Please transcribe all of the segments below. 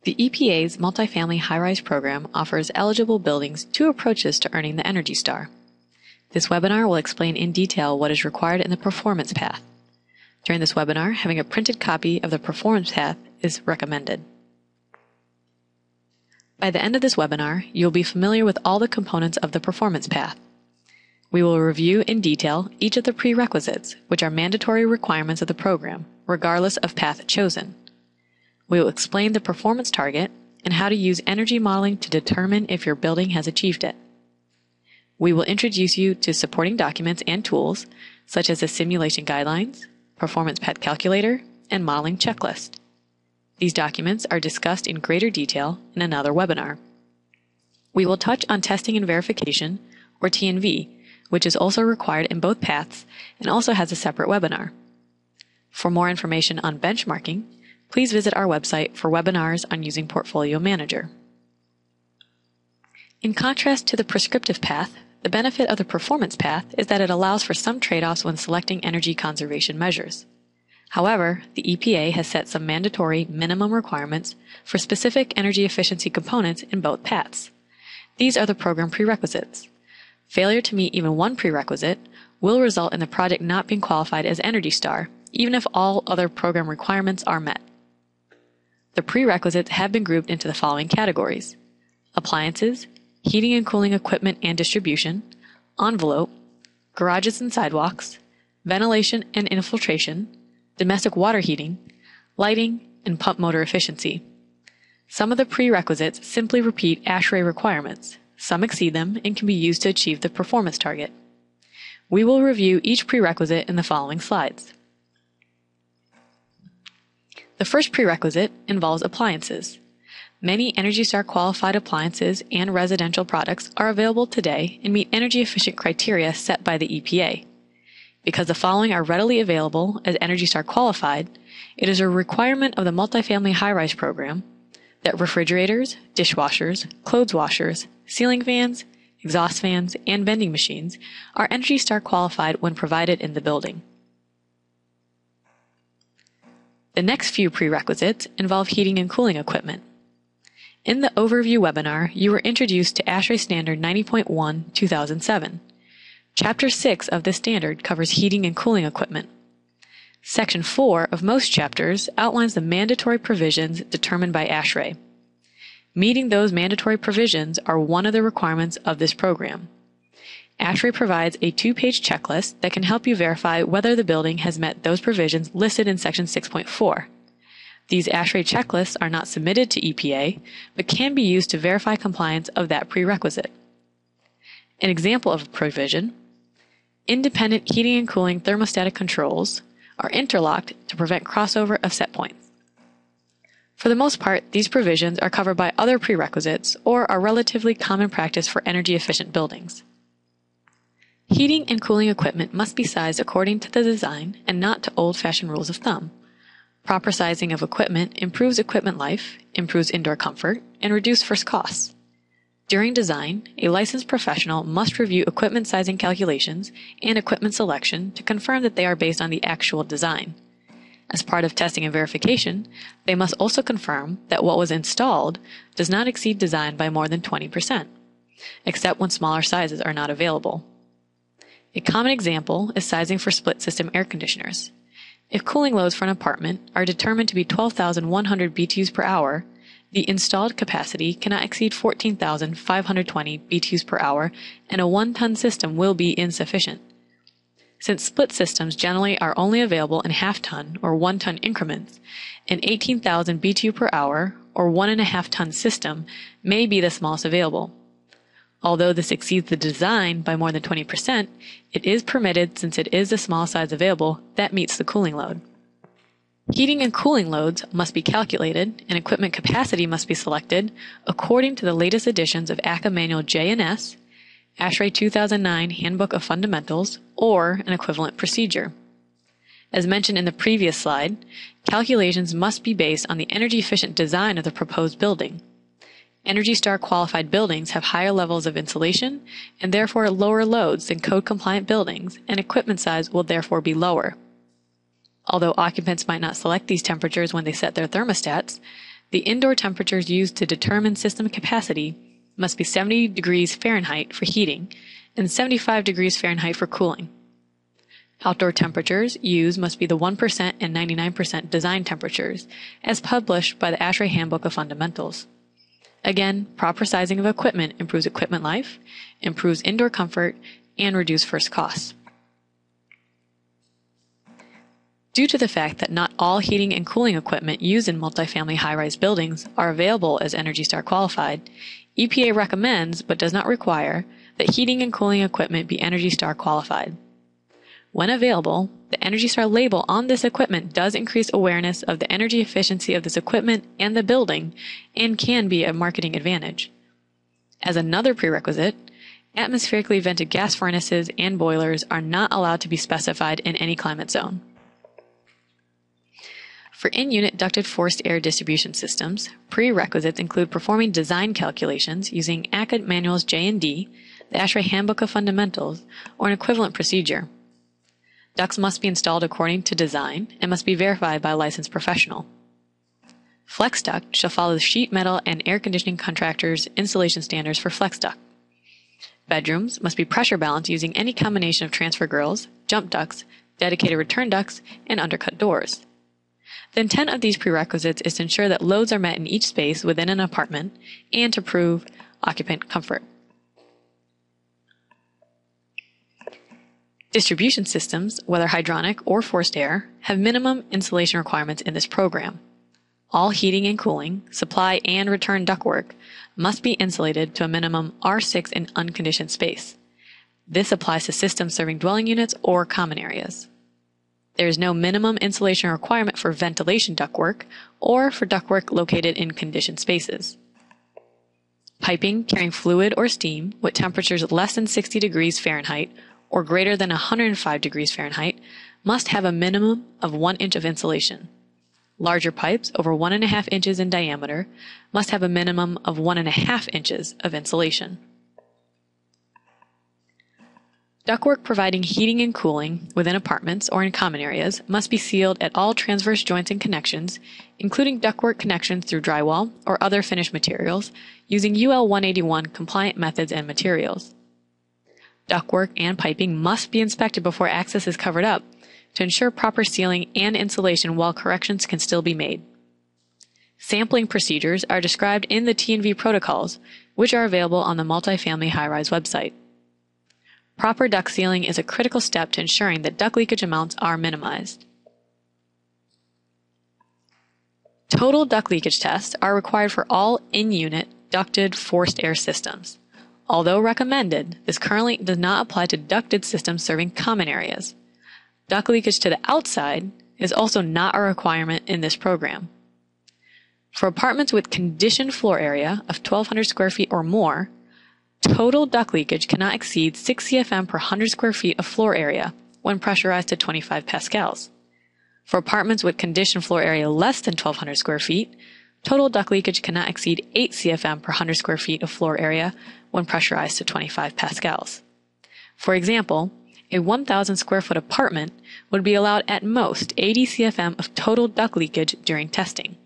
The EPA's Multifamily High-Rise program offers eligible buildings 2 approaches to earning the ENERGY Star. This webinar will explain in detail what is required in the performance path. During this webinar, having a printed copy of the performance path is recommended. By the end of this webinar, you will be familiar with all the components of the performance path. We will review in detail each of the prerequisites, which are mandatory requirements of the program, regardless of path chosen. We will explain the performance target and how to use energy modeling to determine if your building has achieved it. We will introduce you to supporting documents and tools, such as the simulation guidelines, performance path calculator, and modeling checklist. These documents are discussed in greater detail in another webinar. We will touch on testing and verification, or T&V, which is also required in both paths and also has a separate webinar. For more information on benchmarking, please visit our website for webinars on using Portfolio Manager. In contrast to the prescriptive path, the benefit of the performance path is that it allows for some trade-offs when selecting energy conservation measures. However, the EPA has set some mandatory minimum requirements for specific energy efficiency components in both paths. These are the program prerequisites. Failure to meet even one prerequisite will result in the project not being qualified as ENERGY Star, even if all other program requirements are met. The prerequisites have been grouped into the following categories: appliances, heating and cooling equipment and distribution, envelope, garages and sidewalks, ventilation and infiltration, domestic water heating, lighting, and pump motor efficiency. Some of the prerequisites simply repeat ASHRAE requirements. Some exceed them and can be used to achieve the performance target. We will review each prerequisite in the following slides. The first prerequisite involves appliances. Many ENERGY Star qualified appliances and residential products are available today and meet energy efficient criteria set by the EPA. Because the following are readily available as ENERGY Star qualified, it is a requirement of the Multifamily High-Rise program that refrigerators, dishwashers, clothes washers, ceiling fans, exhaust fans, and vending machines are ENERGY Star qualified when provided in the building. The next few prerequisites involve heating and cooling equipment. In the overview webinar, you were introduced to ASHRAE Standard 90.1 2007. Chapter 6 of this standard covers heating and cooling equipment. Section 4 of most chapters outlines the mandatory provisions determined by ASHRAE. Meeting those mandatory provisions are one of the requirements of this program. ASHRAE provides a 2-page checklist that can help you verify whether the building has met those provisions listed in Section 6.4. These ASHRAE checklists are not submitted to EPA, but can be used to verify compliance of that prerequisite. An example of a provision: independent heating and cooling thermostatic controls are interlocked to prevent crossover of set points. For the most part, these provisions are covered by other prerequisites or are relatively common practice for energy-efficient buildings. Heating and cooling equipment must be sized according to the design and not to old-fashioned rules of thumb. Proper sizing of equipment improves equipment life, improves indoor comfort, and reduces first costs. During design, a licensed professional must review equipment sizing calculations and equipment selection to confirm that they are based on the actual design. As part of testing and verification, they must also confirm that what was installed does not exceed design by more than 20%, except when smaller sizes are not available. A common example is sizing for split-system air conditioners. If cooling loads for an apartment are determined to be 12,100 BTUs per hour, the installed capacity cannot exceed 14,520 BTUs per hour, and a 1-ton system will be insufficient. Since split systems generally are only available in half-ton or 1-ton increments, an 18,000 BTU per hour or 1.5-ton system may be the smallest available. Although this exceeds the design by more than 20%, it is permitted since it is the small size available that meets the cooling load. Heating and cooling loads must be calculated and equipment capacity must be selected according to the latest editions of ACA Manual J&S, ASHRAE 2009 Handbook of Fundamentals, or an equivalent procedure. As mentioned in the previous slide, calculations must be based on the energy-efficient design of the proposed building. ENERGY Star qualified buildings have higher levels of insulation and therefore lower loads than code-compliant buildings, and equipment size will therefore be lower. Although occupants might not select these temperatures when they set their thermostats, the indoor temperatures used to determine system capacity must be 70 degrees Fahrenheit for heating and 75 degrees Fahrenheit for cooling. Outdoor temperatures used must be the 1% and 99% design temperatures, as published by the ASHRAE Handbook of Fundamentals. Again, proper sizing of equipment improves equipment life, improves indoor comfort, and reduces first costs. Due to the fact that not all heating and cooling equipment used in multifamily high-rise buildings are available as ENERGY STAR qualified, EPA recommends, but does not require, that heating and cooling equipment be ENERGY STAR qualified. When available, the ENERGY STAR label on this equipment does increase awareness of the energy efficiency of this equipment and the building, and can be a marketing advantage. As another prerequisite, atmospherically vented gas furnaces and boilers are not allowed to be specified in any climate zone. For in-unit ducted forced air distribution systems, prerequisites include performing design calculations using ACAD Manuals J and D, the ASHRAE Handbook of Fundamentals, or an equivalent procedure. Ducts must be installed according to design and must be verified by a licensed professional. Flex duct shall follow the sheet metal and air conditioning contractors' installation standards for flex duct. Bedrooms must be pressure balanced using any combination of transfer grills, jump ducts, dedicated return ducts, and undercut doors. The intent of these prerequisites is to ensure that loads are met in each space within an apartment and to prove occupant comfort. Distribution systems, whether hydronic or forced air, have minimum insulation requirements in this program. All heating and cooling, supply and return ductwork must be insulated to a minimum R6 in unconditioned space. This applies to systems serving dwelling units or common areas. There is no minimum insulation requirement for ventilation ductwork or for ductwork located in conditioned spaces. Piping carrying fluid or steam with temperatures less than 60 degrees Fahrenheit or greater than 105 degrees Fahrenheit must have a minimum of 1 inch of insulation. Larger pipes over 1.5 inches in diameter must have a minimum of 1.5 inches of insulation. Ductwork providing heating and cooling within apartments or in common areas must be sealed at all transverse joints and connections, including ductwork connections through drywall or other finished materials, using UL 181 compliant methods and materials. Ductwork and piping must be inspected before access is covered up to ensure proper sealing and insulation while corrections can still be made. Sampling procedures are described in the T&V protocols, which are available on the Multifamily High-Rise website. Proper duct sealing is a critical step to ensuring that duct leakage amounts are minimized. Total duct leakage tests are required for all in-unit ducted forced air systems. Although recommended, this currently does not apply to ducted systems serving common areas. Duct leakage to the outside is also not a requirement in this program. For apartments with conditioned floor area of 1,200 square feet or more, total duct leakage cannot exceed 6 CFM per 100 square feet of floor area when pressurized to 25 pascals. For apartments with conditioned floor area less than 1,200 square feet, total duct leakage cannot exceed 8 CFM per 100 square feet of floor area when pressurized to 25 pascals. For example, a 1,000 square foot apartment would be allowed at most 80 CFM of total duct leakage during testing.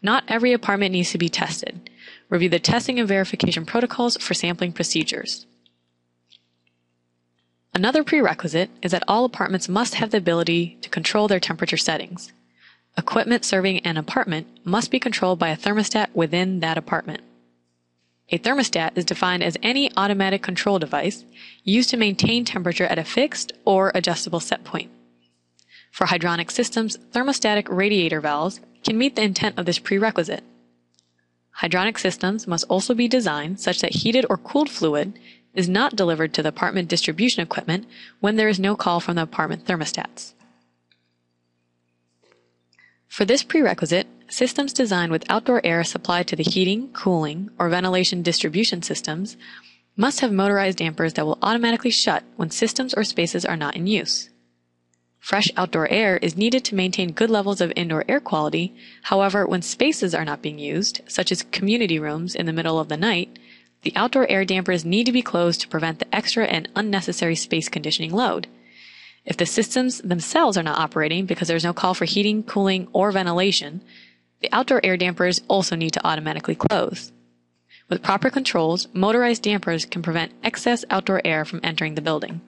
Not every apartment needs to be tested. Review the testing and verification protocols for sampling procedures. Another prerequisite is that all apartments must have the ability to control their temperature settings. Equipment serving an apartment must be controlled by a thermostat within that apartment. A thermostat is defined as any automatic control device used to maintain temperature at a fixed or adjustable set point. For hydronic systems, thermostatic radiator valves can meet the intent of this prerequisite. Hydronic systems must also be designed such that heated or cooled fluid is not delivered to the apartment distribution equipment when there is no call from the apartment thermostats. For this prerequisite, systems designed with outdoor air supplied to the heating, cooling, or ventilation distribution systems must have motorized dampers that will automatically shut when systems or spaces are not in use. Fresh outdoor air is needed to maintain good levels of indoor air quality. However, when spaces are not being used, such as community rooms in the middle of the night, the outdoor air dampers need to be closed to prevent the extra and unnecessary space conditioning load. If the systems themselves are not operating because there's no call for heating, cooling, or ventilation, The outdoor air dampers also need to automatically close. With proper controls, motorized dampers can prevent excess outdoor air from entering the building.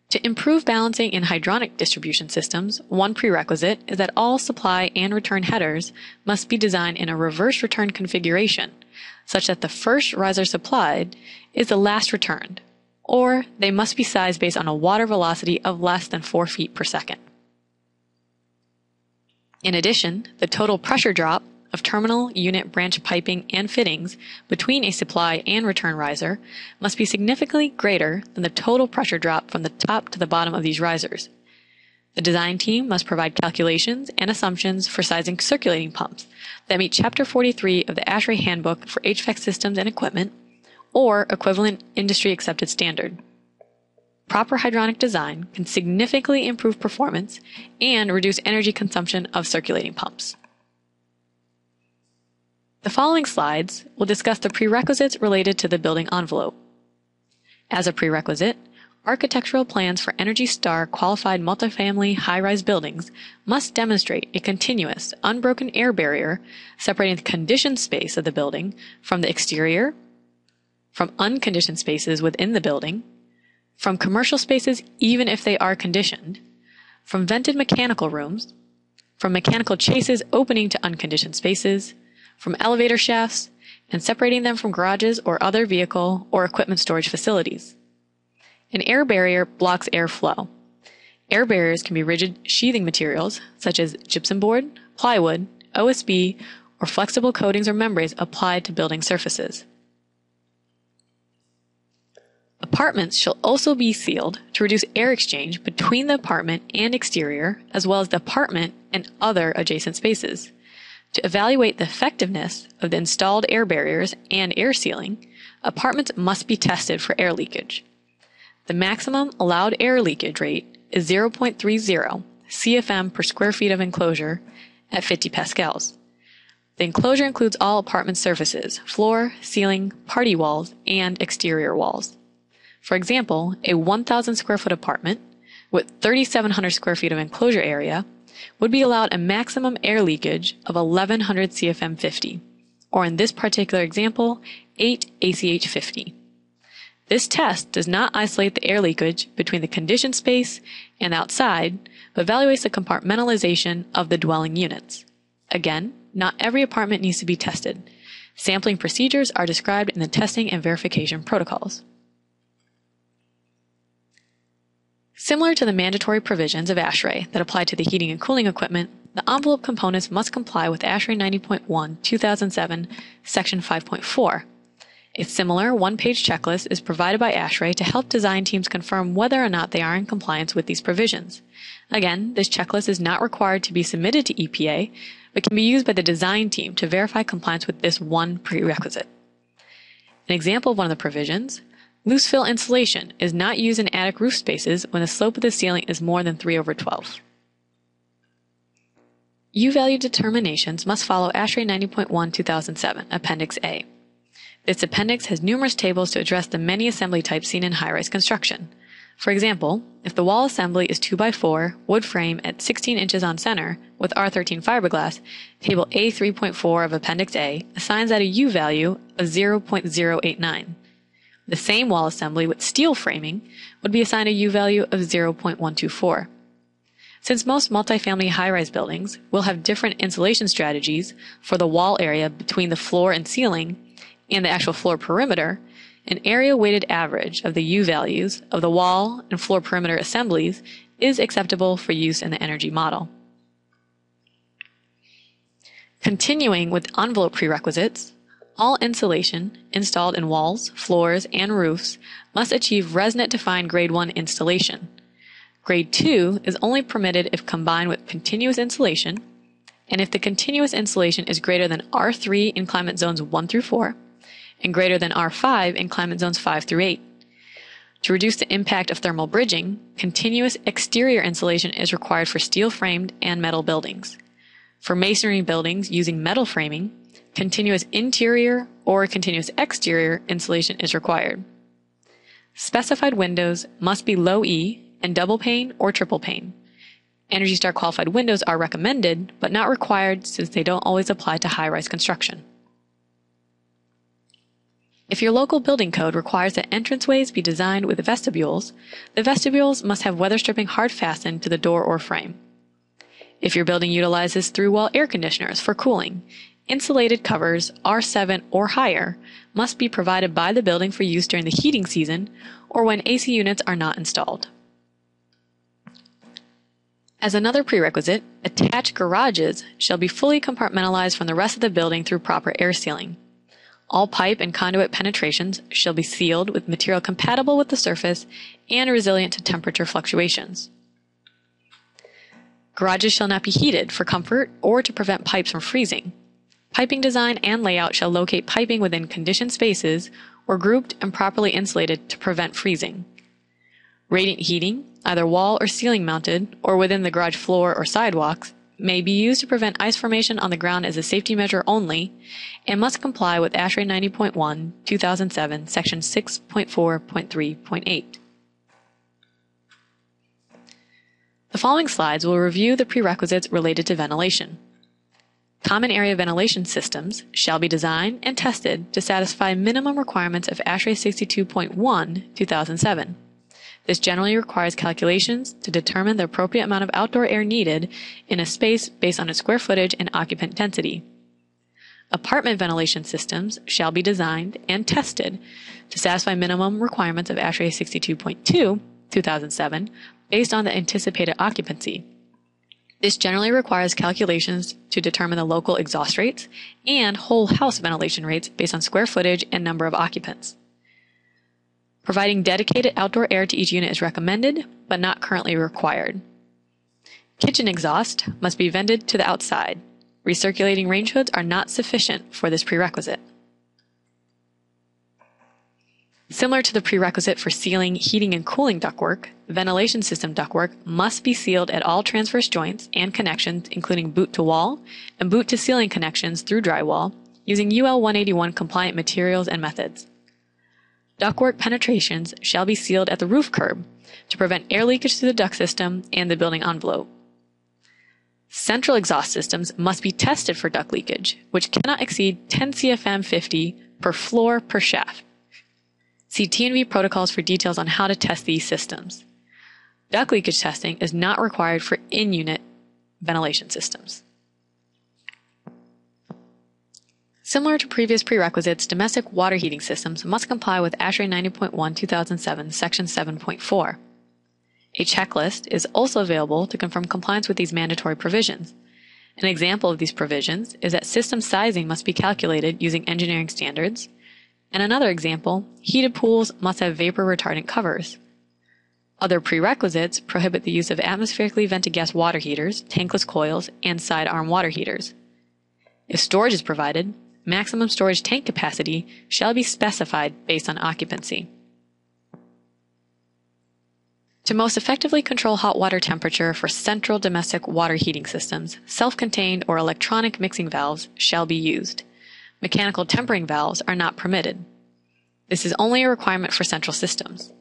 To improve balancing in hydronic distribution systems, one prerequisite is that all supply and return headers must be designed in a reverse return configuration, such that the first riser supplied is the last returned, or they must be sized based on a water velocity of less than 4 feet per second. In addition, the total pressure drop of terminal unit branch piping and fittings between a supply and return riser must be significantly greater than the total pressure drop from the top to the bottom of these risers. The design team must provide calculations and assumptions for sizing circulating pumps that meet Chapter 43 of the ASHRAE Handbook for HVAC Systems and Equipment, or equivalent industry-accepted standard. Proper hydronic design can significantly improve performance and reduce energy consumption of circulating pumps. The following slides will discuss the prerequisites related to the building envelope. As a prerequisite, architectural plans for ENERGY STAR qualified multifamily high-rise buildings must demonstrate a continuous, unbroken air barrier separating the conditioned space of the building from the exterior, from unconditioned spaces within the building, from commercial spaces even if they are conditioned, from vented mechanical rooms, from mechanical chases opening to unconditioned spaces, from elevator shafts, and separating them from garages or other vehicle or equipment storage facilities. An air barrier blocks airflow. Air barriers can be rigid sheathing materials such as gypsum board, plywood, OSB, or flexible coatings or membranes applied to building surfaces. Apartments shall also be sealed to reduce air exchange between the apartment and exterior, as well as the apartment and other adjacent spaces. To evaluate the effectiveness of the installed air barriers and air sealing, apartments must be tested for air leakage. The maximum allowed air leakage rate is 0.30 CFM per square feet of enclosure at 50 pascals. The enclosure includes all apartment surfaces, floor, ceiling, party walls, and exterior walls. For example, a 1,000 square foot apartment with 3,700 square feet of enclosure area would be allowed a maximum air leakage of 1,100 CFM 50, or in this particular example, 8 ACH 50. This test does not isolate the air leakage between the conditioned space and outside, but evaluates the compartmentalization of the dwelling units. Again, not every apartment needs to be tested. Sampling procedures are described in the testing and verification protocols. Similar to the mandatory provisions of ASHRAE that apply to the heating and cooling equipment, the envelope components must comply with ASHRAE 90.1 2007 Section 5.4. A similar one-page checklist is provided by ASHRAE to help design teams confirm whether or not they are in compliance with these provisions. Again, this checklist is not required to be submitted to EPA, but can be used by the design team to verify compliance with this one prerequisite. An example of one of the provisions: loose fill insulation is not used in attic roof spaces when the slope of the ceiling is more than 3/12. U-value determinations must follow ASHRAE 90.1 2007, Appendix A. This appendix has numerous tables to address the many assembly types seen in high-rise construction. For example, if the wall assembly is 2x4 wood frame at 16 inches on center with R13 fiberglass, Table A3.4 of Appendix A assigns that a U-value of 0.089. The same wall assembly with steel framing would be assigned a U-value of 0.124. Since most multifamily high-rise buildings will have different insulation strategies for the wall area between the floor and ceiling and the actual floor perimeter, an area-weighted average of the U-values of the wall and floor perimeter assemblies is acceptable for use in the energy model. Continuing with envelope prerequisites, all insulation installed in walls, floors, and roofs must achieve ResNet-defined Grade 1 installation. Grade 2 is only permitted if combined with continuous insulation, and if the continuous insulation is greater than R3 in climate zones 1 through 4, and greater than R5 in climate zones 5 through 8. To reduce the impact of thermal bridging, continuous exterior insulation is required for steel-framed and metal buildings. For masonry buildings using metal framing, continuous interior or continuous exterior insulation is required. Specified windows must be low E and double pane or triple pane. Energy Star qualified windows are recommended, but not required since they don't always apply to high-rise construction. If your local building code requires that entranceways be designed with vestibules, the vestibules must have weather stripping hard fastened to the door or frame. If your building utilizes through-wall air conditioners for cooling, insulated covers R7 or higher must be provided by the building for use during the heating season or when AC units are not installed. As another prerequisite, attached garages shall be fully compartmentalized from the rest of the building through proper air sealing. All pipe and conduit penetrations shall be sealed with material compatible with the surface and resilient to temperature fluctuations. Garages shall not be heated for comfort or to prevent pipes from freezing. Piping design and layout shall locate piping within conditioned spaces or grouped and properly insulated to prevent freezing. Radiant heating, either wall or ceiling mounted or within the garage floor or sidewalks, may be used to prevent ice formation on the ground as a safety measure only and must comply with ASHRAE 90.1, 2007, Section 6.4.3.8. The following slides will review the prerequisites related to ventilation. Common area ventilation systems shall be designed and tested to satisfy minimum requirements of ASHRAE 62.1, 2007. This generally requires calculations to determine the appropriate amount of outdoor air needed in a space based on its square footage and occupant density. Apartment ventilation systems shall be designed and tested to satisfy minimum requirements of ASHRAE 62.2, 2007, based on the anticipated occupancy. This generally requires calculations to determine the local exhaust rates and whole house ventilation rates based on square footage and number of occupants. Providing dedicated outdoor air to each unit is recommended, but not currently required. Kitchen exhaust must be vented to the outside. Recirculating range hoods are not sufficient for this prerequisite. Similar to the prerequisite for sealing, heating, and cooling ductwork, ventilation system ductwork must be sealed at all transverse joints and connections, including boot-to-wall and boot-to-ceiling connections through drywall, using UL 181 compliant materials and methods. Ductwork penetrations shall be sealed at the roof curb to prevent air leakage through the duct system and the building envelope. Central exhaust systems must be tested for duct leakage, which cannot exceed 10 CFM 50 per floor per shaft. See T&V protocols for details on how to test these systems. Duct leakage testing is not required for in-unit ventilation systems. Similar to previous prerequisites, domestic water heating systems must comply with ASHRAE 90.1, 2007, Section 7.4. A checklist is also available to confirm compliance with these mandatory provisions. An example of these provisions is that system sizing must be calculated using engineering standards, and another example, heated pools must have vapor retardant covers. Other prerequisites prohibit the use of atmospherically vented gas water heaters, tankless coils, and side arm water heaters. If storage is provided, maximum storage tank capacity shall be specified based on occupancy. To most effectively control hot water temperature for central domestic water heating systems, self-contained or electronic mixing valves shall be used. Mechanical tempering valves are not permitted. This is only a requirement for central systems.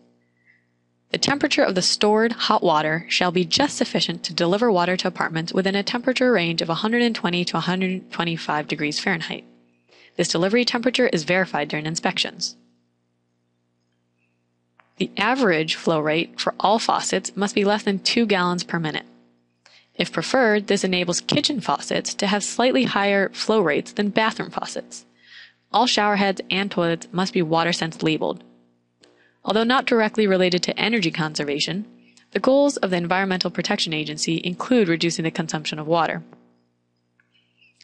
The temperature of the stored hot water shall be just sufficient to deliver water to apartments within a temperature range of 120 to 125 degrees Fahrenheit. This delivery temperature is verified during inspections. The average flow rate for all faucets must be less than 2 gallons per minute. If preferred, this enables kitchen faucets to have slightly higher flow rates than bathroom faucets. All shower heads and toilets must be WaterSense labeled. Although not directly related to energy conservation, the goals of the Environmental Protection Agency include reducing the consumption of water.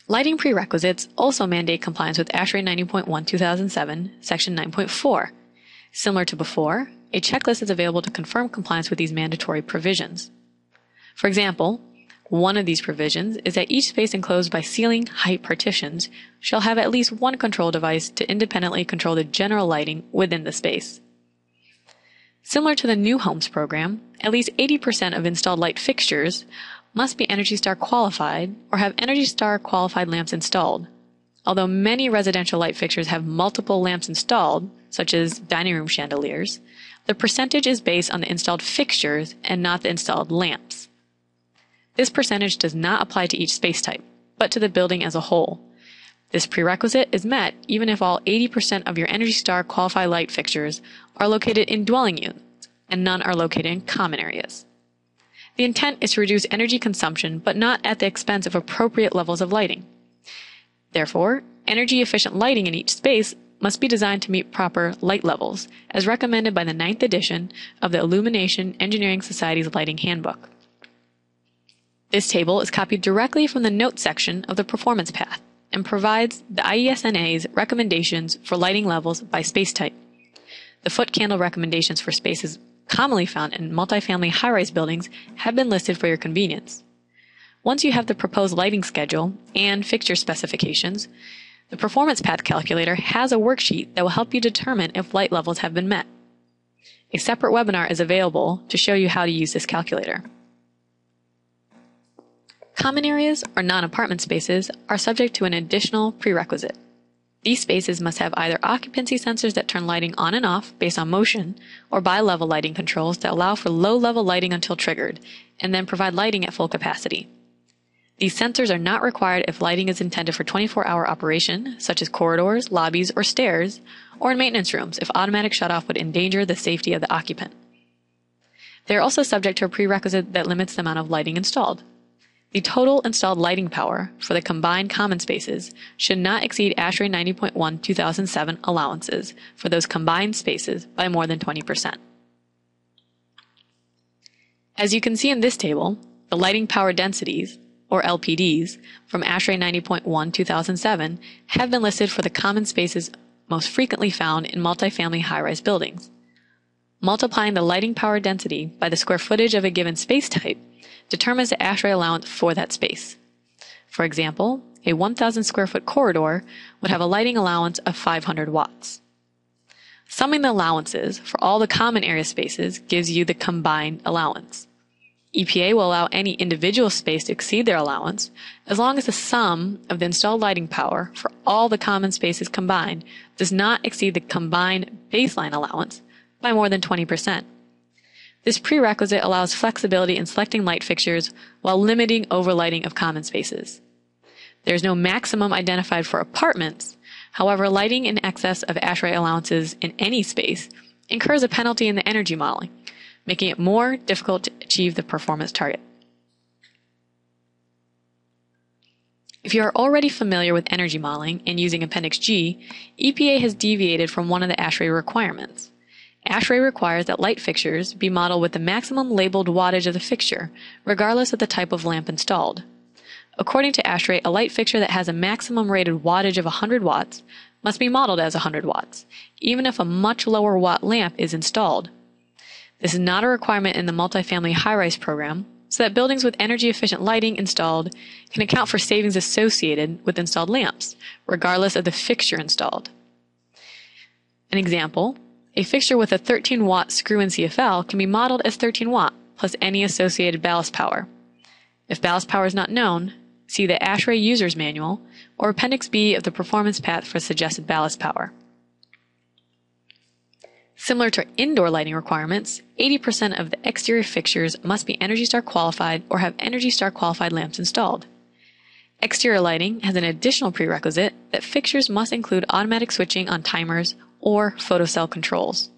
Lighting prerequisites also mandate compliance with ASHRAE 90.1, 2007, Section 9.4. Similar to before, a checklist is available to confirm compliance with these mandatory provisions. For example, one of these provisions is that each space enclosed by ceiling height partitions shall have at least one control device to independently control the general lighting within the space. Similar to the New Homes program, at least 80% of installed light fixtures must be ENERGY STAR qualified or have ENERGY STAR qualified lamps installed. Although many residential light fixtures have multiple lamps installed, such as dining room chandeliers, the percentage is based on the installed fixtures and not the installed lamps. this percentage does not apply to each space type, but to the building as a whole. This prerequisite is met even if all 80% of your Energy Star qualified light fixtures are located in dwelling units and none are located in common areas. The intent is to reduce energy consumption, but not at the expense of appropriate levels of lighting. Therefore, energy-efficient lighting in each space must be designed to meet proper light levels, as recommended by the 9th edition of the Illumination Engineering Society's Lighting Handbook. This table is copied directly from the Notes section of the Performance Path and provides the IESNA's recommendations for lighting levels by space type. The Footcandle recommendations for spaces commonly found in multifamily high-rise buildings have been listed for your convenience. Once you have the proposed lighting schedule and fixture specifications, the Performance Path Calculator has a worksheet that will help you determine if light levels have been met. A separate webinar is available to show you how to use this calculator. Common areas or non-apartment spaces are subject to an additional prerequisite. These spaces must have either occupancy sensors that turn lighting on and off based on motion, or bi-level lighting controls that allow for low-level lighting until triggered, and then provide lighting at full capacity. These sensors are not required if lighting is intended for 24-hour operation, such as corridors, lobbies, or stairs, or in maintenance rooms if automatic shutoff would endanger the safety of the occupant. They are also subject to a prerequisite that limits the amount of lighting installed. The total installed lighting power for the combined common spaces should not exceed ASHRAE 90.1 2007 allowances for those combined spaces by more than 20%. As you can see in this table, the lighting power densities, or LPDs, from ASHRAE 90.1 2007 have been listed for the common spaces most frequently found in multifamily high-rise buildings. Multiplying the lighting power density by the square footage of a given space type determines the ASHRAE allowance for that space. For example, a 1,000 square foot corridor would have a lighting allowance of 500 watts. Summing the allowances for all the common area spaces gives you the combined allowance. EPA will allow any individual space to exceed their allowance as long as the sum of the installed lighting power for all the common spaces combined does not exceed the combined baseline allowance by more than 20%. This prerequisite allows flexibility in selecting light fixtures while limiting overlighting of common spaces. There is no maximum identified for apartments. However, lighting in excess of ASHRAE allowances in any space incurs a penalty in the energy modeling, making it more difficult to achieve the performance target. If you are already familiar with energy modeling and using Appendix G, EPA has deviated from one of the ASHRAE requirements. ASHRAE requires that light fixtures be modeled with the maximum labeled wattage of the fixture, regardless of the type of lamp installed. According to ASHRAE, a light fixture that has a maximum rated wattage of 100 watts must be modeled as 100 watts, even if a much lower watt lamp is installed. This is not a requirement in the multifamily high-rise program, so that buildings with energy-efficient lighting installed can account for savings associated with installed lamps, regardless of the fixture installed. An example: a fixture with a 13-watt screw-in CFL can be modeled as 13 watt plus any associated ballast power. If ballast power is not known, see the ASHRAE User's Manual or Appendix B of the Performance Path for suggested ballast power. Similar to indoor lighting requirements, 80% of the exterior fixtures must be Energy Star qualified or have Energy Star qualified lamps installed. Exterior lighting has an additional prerequisite that fixtures must include automatic switching on timers or photocell controls.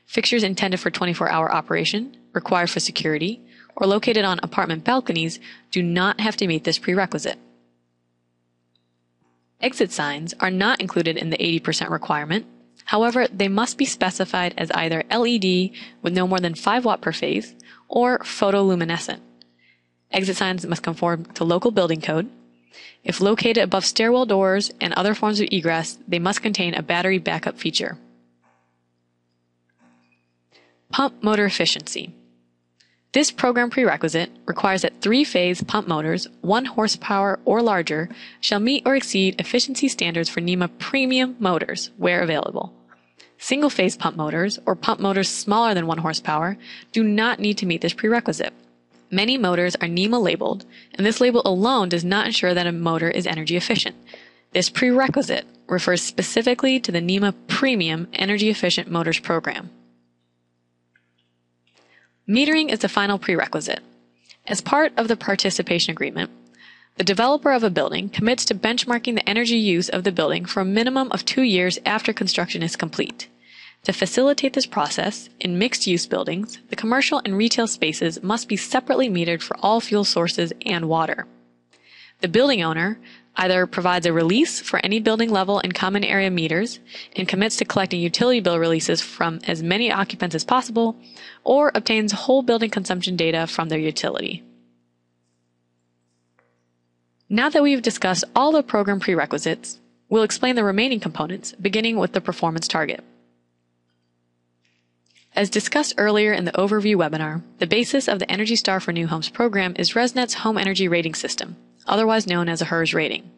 Fixtures intended for 24-hour operation, required for security, or located on apartment balconies do not have to meet this prerequisite. Exit signs are not included in the 80% requirement. However, they must be specified as either LED with no more than 5 watt per phase or photoluminescent. Exit signs must conform to local building code. If located above stairwell doors and other forms of egress, they must contain a battery backup feature. Pump motor efficiency. This program prerequisite requires that 3-phase pump motors, 1 horsepower or larger, shall meet or exceed efficiency standards for NEMA premium motors where available. Single-phase pump motors or pump motors smaller than 1 horsepower do not need to meet this prerequisite. Many motors are NEMA labeled, and this label alone does not ensure that a motor is energy efficient. This prerequisite refers specifically to the NEMA Premium Energy Efficient Motors program. Metering is the final prerequisite. As part of the participation agreement, the developer of a building commits to benchmarking the energy use of the building for a minimum of 2 years after construction is complete. To facilitate this process, in mixed-use buildings, the commercial and retail spaces must be separately metered for all fuel sources and water. The building owner either provides a release for any building level and common area meters and commits to collecting utility bill releases from as many occupants as possible, or obtains whole building consumption data from their utility. Now that we've discussed all the program prerequisites, we'll explain the remaining components, beginning with the performance target. As discussed earlier in the overview webinar, the basis of the Energy Star for New Homes program is ResNet's Home Energy Rating System, otherwise known as a HERS rating.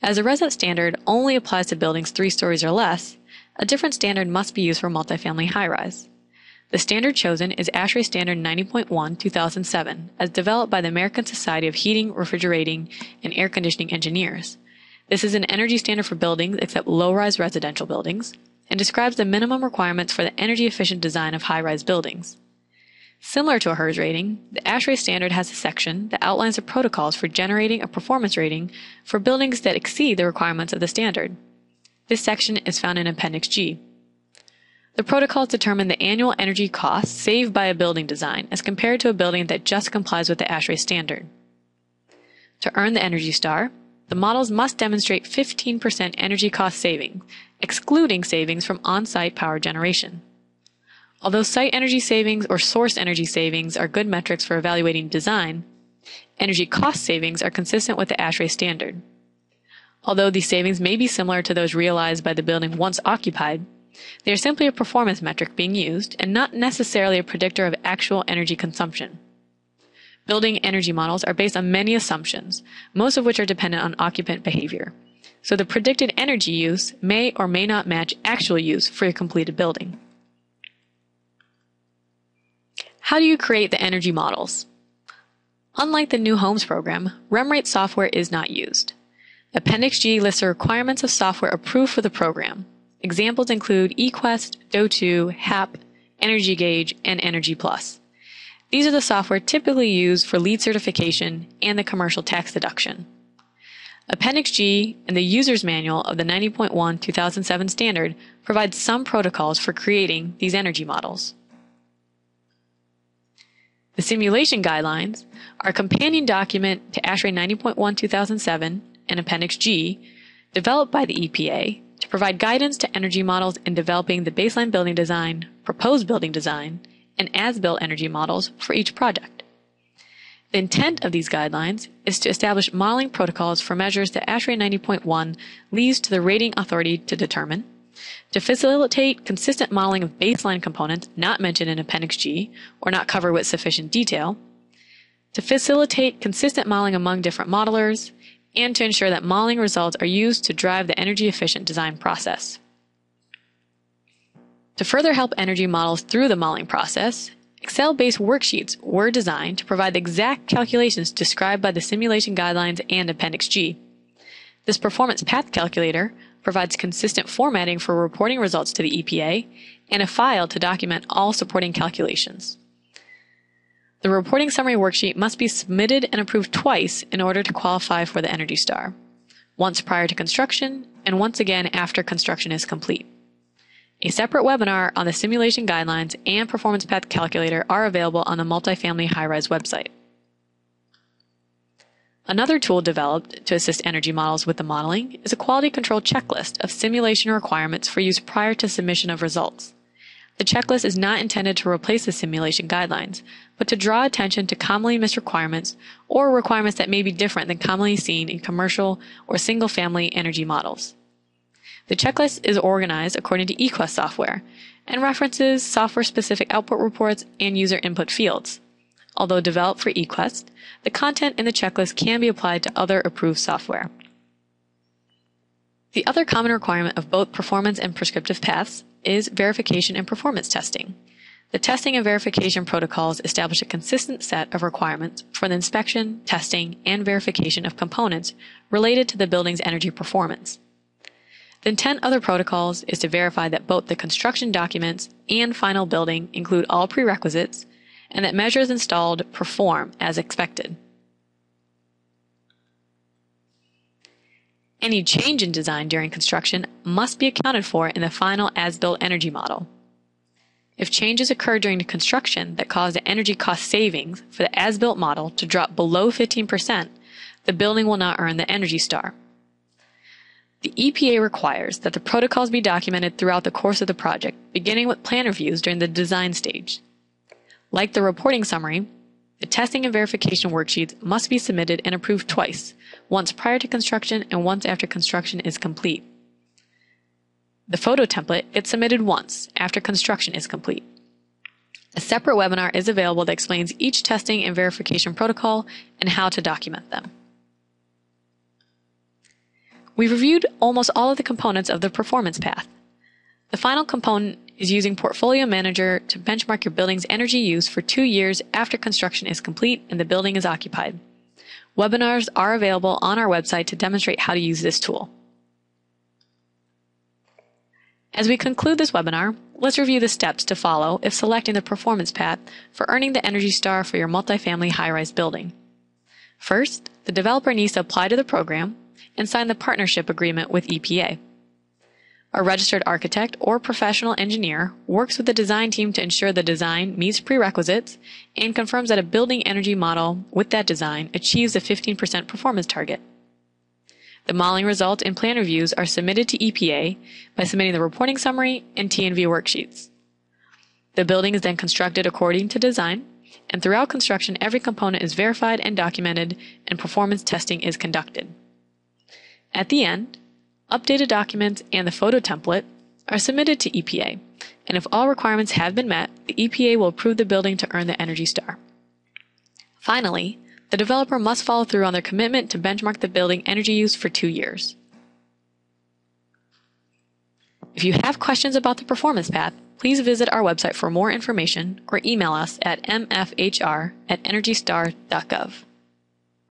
As the ResNet standard only applies to buildings 3 stories or less, a different standard must be used for multifamily high-rise. The standard chosen is ASHRAE Standard 90.1 2007, as developed by the American Society of Heating, Refrigerating, and Air Conditioning Engineers. This is an energy standard for buildings except low-rise residential buildings, and describes the minimum requirements for the energy-efficient design of high-rise buildings. Similar to a HERS rating, the ASHRAE standard has a section that outlines the protocols for generating a performance rating for buildings that exceed the requirements of the standard. This section is found in Appendix G. The protocols determine the annual energy costs saved by a building design as compared to a building that just complies with the ASHRAE standard. To earn the Energy Star, the models must demonstrate 15% energy cost savings, excluding savings from on-site power generation. Although site energy savings or source energy savings are good metrics for evaluating design, energy cost savings are consistent with the ASHRAE standard. Although these savings may be similar to those realized by the building once occupied, they are simply a performance metric being used and not necessarily a predictor of actual energy consumption. Building energy models are based on many assumptions, most of which are dependent on occupant behavior. So the predicted energy use may or may not match actual use for a completed building. How do you create the energy models? Unlike the New Homes program, REMRate software is not used. Appendix G lists the requirements of software approved for the program. Examples include eQuest, Do2, HAP, Energy Gauge, and Energy Plus. These are the software typically used for LEED certification and the commercial tax deduction. Appendix G and the User's Manual of the 90.1 2007 standard provides some protocols for creating these energy models. The Simulation Guidelines are a companion document to ASHRAE 90.1 2007 and Appendix G, developed by the EPA to provide guidance to energy models in developing the baseline building design, proposed building design, and as-built energy models for each project. The intent of these guidelines is to establish modeling protocols for measures that ASHRAE 90.1 leaves to the rating authority to determine, to facilitate consistent modeling of baseline components not mentioned in Appendix G or not covered with sufficient detail, to facilitate consistent modeling among different modelers, and to ensure that modeling results are used to drive the energy-efficient design process. To further help energy models through the modeling process, Excel-based worksheets were designed to provide the exact calculations described by the Simulation Guidelines and Appendix G. This performance path calculator provides consistent formatting for reporting results to the EPA and a file to document all supporting calculations. The reporting summary worksheet must be submitted and approved twice in order to qualify for the Energy Star, once prior to construction and once again after construction is complete. A separate webinar on the Simulation Guidelines and Performance Path Calculator are available on the Multifamily High-Rise website. Another tool developed to assist energy models with the modeling is a quality control checklist of simulation requirements for use prior to submission of results. The checklist is not intended to replace the simulation guidelines, but to draw attention to commonly missed requirements or requirements that may be different than commonly seen in commercial or single-family energy models. The checklist is organized according to eQuest software and references software-specific output reports and user input fields. Although developed for eQuest, the content in the checklist can be applied to other approved software. The other common requirement of both performance and prescriptive paths is verification and performance testing. The testing and verification protocols establish a consistent set of requirements for the inspection, testing, and verification of components related to the building's energy performance. The intent of the protocols is to verify that both the construction documents and final building include all prerequisites, and that measures installed perform as expected. Any change in design during construction must be accounted for in the final as-built energy model. If changes occur during the construction that cause the energy cost savings for the as-built model to drop below 15%, the building will not earn the Energy Star. The EPA requires that the protocols be documented throughout the course of the project, beginning with plan reviews during the design stage. Like the reporting summary, the testing and verification worksheets must be submitted and approved twice, once prior to construction and once after construction is complete. The photo template gets submitted once after construction is complete. A separate webinar is available that explains each testing and verification protocol and how to document them. We've reviewed almost all of the components of the performance path. The final component is using Portfolio Manager to benchmark your building's energy use for 2 years after construction is complete and the building is occupied. Webinars are available on our website to demonstrate how to use this tool. As we conclude this webinar, let's review the steps to follow if selecting the performance path for earning the Energy Star for your multifamily high-rise building. First, the developer needs to apply to the program and sign the partnership agreement with EPA. A registered architect or professional engineer works with the design team to ensure the design meets prerequisites and confirms that a building energy model with that design achieves a 15% performance target. The modeling results and plan reviews are submitted to EPA by submitting the reporting summary and T&V worksheets. The building is then constructed according to design, and throughout construction every component is verified and documented and performance testing is conducted. At the end, updated documents and the photo template are submitted to EPA, and if all requirements have been met, the EPA will approve the building to earn the Energy Star. Finally, the developer must follow through on their commitment to benchmark the building energy use for 2 years. If you have questions about the performance path, please visit our website for more information or email us at mfhr@energystar.gov.